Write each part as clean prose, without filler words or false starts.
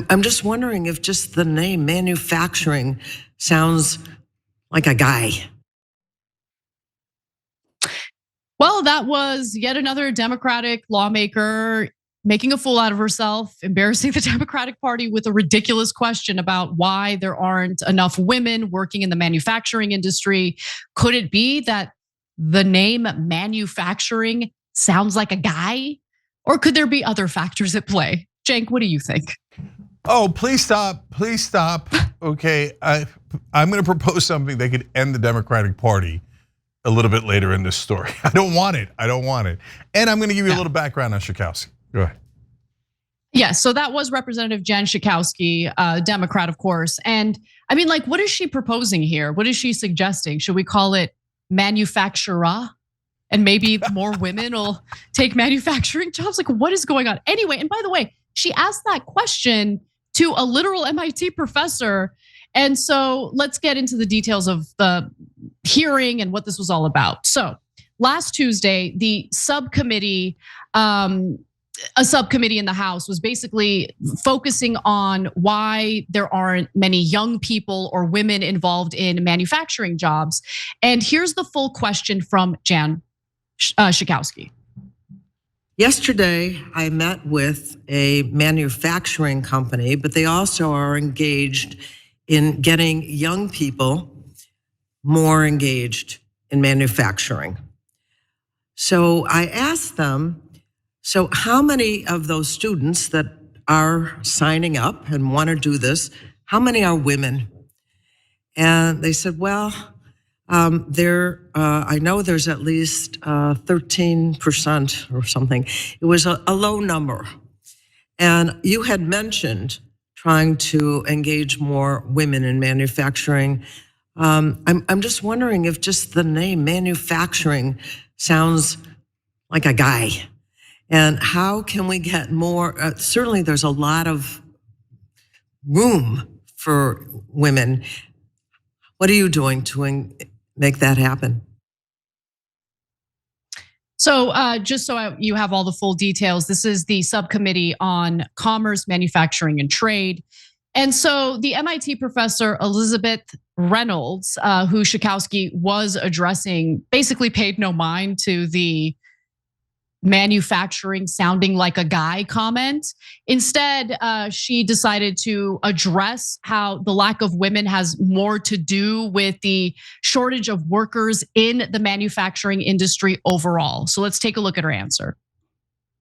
I'm just wondering if just the name manufacturing sounds like a guy. Well, that was yet another Democratic lawmaker making a fool out of herself, embarrassing the Democratic Party with a ridiculous question about why there aren't enough women working in the manufacturing industry. Could it be that the name manufacturing sounds like a guy? Or could there be other factors at play? Cenk, what do you think? Oh, please stop, please stop. Okay, I'm gonna propose something that could end the Democratic Party a little bit later in this story. I don't want it, I don't want it. And I'm gonna give you a little background on Schakowsky. Go ahead. Yeah, so that was Representative Jen Schakowsky, Democrat, of course. And I mean, like, what is she proposing here? What is she suggesting? Should we call it manufacturer? And maybe more women will take manufacturing jobs? Like, what is going on? Anyway, and by the way, she asked that question to a literal MIT professor. And so let's get into the details of the hearing and what this was all about. So last Tuesday, the subcommittee, a subcommittee in the House was basically focusing on why there aren't many young people or women involved in manufacturing jobs. And here's the full question from Jan Schakowsky. Yesterday, I met with a manufacturing company, but they also are engaged in getting young people more engaged in manufacturing. So I asked them, so how many of those students that are signing up and want to do this, how many are women? And they said, well, I know there's at least 13% or something. It was a low number. And you had mentioned trying to engage more women in manufacturing. I'm just wondering if just the name manufacturing sounds like a guy. And how can we get more? Certainly there's a lot of room for women. What are you doing to make that happen? So just so you have all the full details, this is the subcommittee on commerce, manufacturing, and trade. And so the MIT professor Elizabeth Reynolds, who Schakowsky was addressing, basically paid no mind to the manufacturing sounding like a guy comment. Instead, she decided to address how the lack of women has more to do with the shortage of workers in the manufacturing industry overall. So let's take a look at her answer.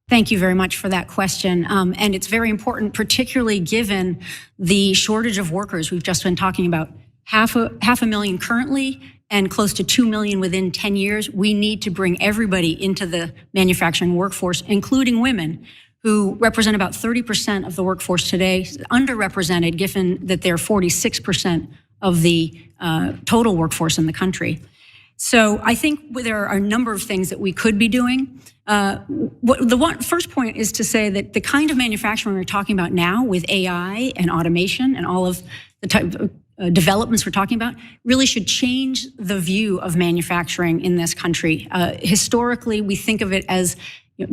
Thank you very much for that question. And it's very important, particularly given the shortage of workers we've just been talking about. Half a million currently, and close to 2 million within 10 years. We need to bring everybody into the manufacturing workforce, including women, who represent about 30% of the workforce today, underrepresented given that they're 46% of the total workforce in the country. So I think there are a number of things that we could be doing. First point is to say that the kind of manufacturing we're talking about now with AI and automation and all of the type of developments we're talking about really should change the view of manufacturing in this country. Historically, we think of it as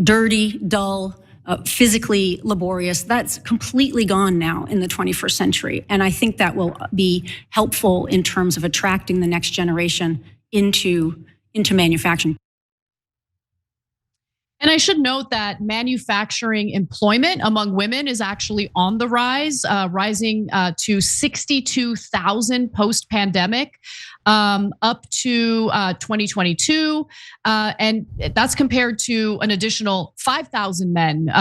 dirty, dull, physically laborious. That's completely gone now in the 21st century. And I think that will be helpful in terms of attracting the next generation into manufacturing. And I should note that manufacturing employment among women is actually on the rise, rising to 62,000 post-pandemic, up to 2022. And that's compared to an additional 5,000 men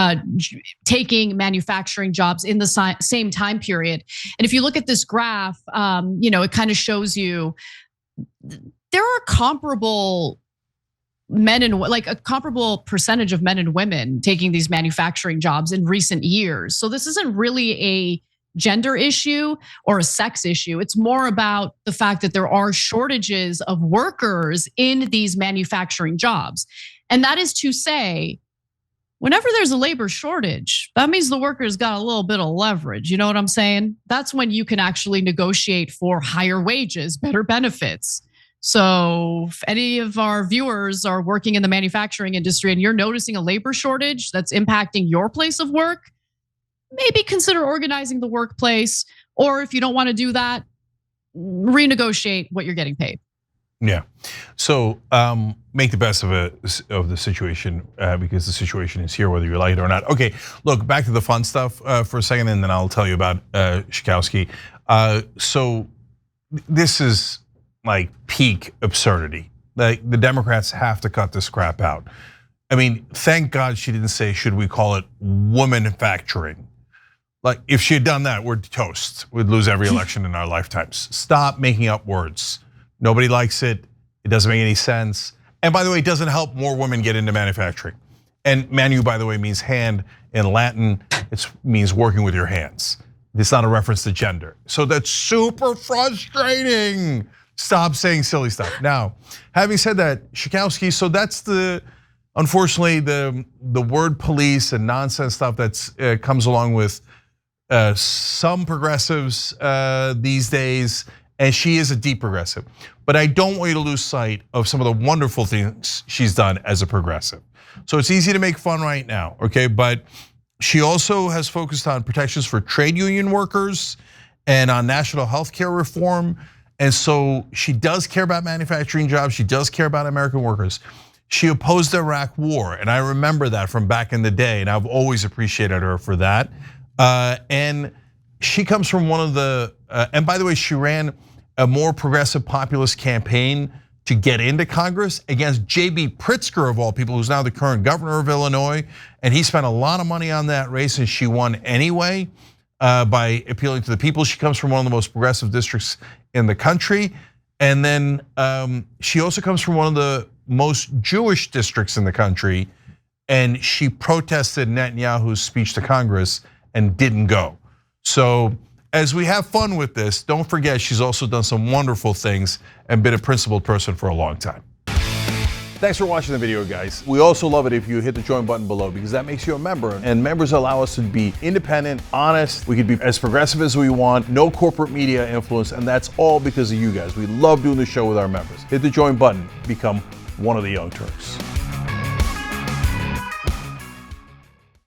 taking manufacturing jobs in the same time period. And if you look at this graph, it kind of shows you there are comparable men and like a comparable percentage of men and women taking these manufacturing jobs in recent years. So this isn't really a gender issue or a sex issue. It's more about the fact that there are shortages of workers in these manufacturing jobs. And that is to say, whenever there's a labor shortage, that means the workers got a little bit of leverage. You know what I'm saying? That's when you can actually negotiate for higher wages, better benefits. So if any of our viewers are working in the manufacturing industry and you're noticing a labor shortage that's impacting your place of work, maybe consider organizing the workplace. Or if you don't want to do that, renegotiate what you're getting paid. Yeah. So make the best of the situation because the situation is here, whether you like it or not. Okay, look, back to the fun stuff for a second, and then I'll tell you about Schakowsky. So this is like peak absurdity. Like the Democrats have to cut this crap out. I mean, thank God she didn't say, should we call it womanufacturing? Like if she had done that, we're toast. We'd lose every election in our lifetimes. Stop making up words. Nobody likes it. It doesn't make any sense. And by the way, it doesn't help more women get into manufacturing. And manu, by the way, means hand in Latin. It means working with your hands. It's not a reference to gender. So that's super frustrating. Stop saying silly stuff. Now, having said that, Schakowsky, so that's unfortunately, the word police and nonsense stuff that's comes along with some progressives these days. And she is a deep progressive. But I don't want you to lose sight of some of the wonderful things she's done as a progressive. So it's easy to make fun right now, okay? But she also has focused on protections for trade union workers and on national health care reform. And so she does care about manufacturing jobs. She does care about American workers. She opposed the Iraq war, and I remember that from back in the day, and I've always appreciated her for that. And she comes from one of the, and by the way, she ran a more progressive populist campaign to get into Congress against J.B. Pritzker, of all people, who's now the current governor of Illinois. And he spent a lot of money on that race, and she won anyway by appealing to the people. She comes from one of the most progressive districts in the country. And then she also comes from one of the most Jewish districts in the country. And she protested Netanyahu's speech to Congress and didn't go. So as we have fun with this, don't forget she's also done some wonderful things and been a principled person for a long time. Thanks for watching the video, guys. We also love it if you hit the join button below because that makes you a member, and members allow us to be independent, honest. We can be as progressive as we want, no corporate media influence, and that's all because of you guys. We love doing the show with our members. Hit the join button, become one of the Young Turks.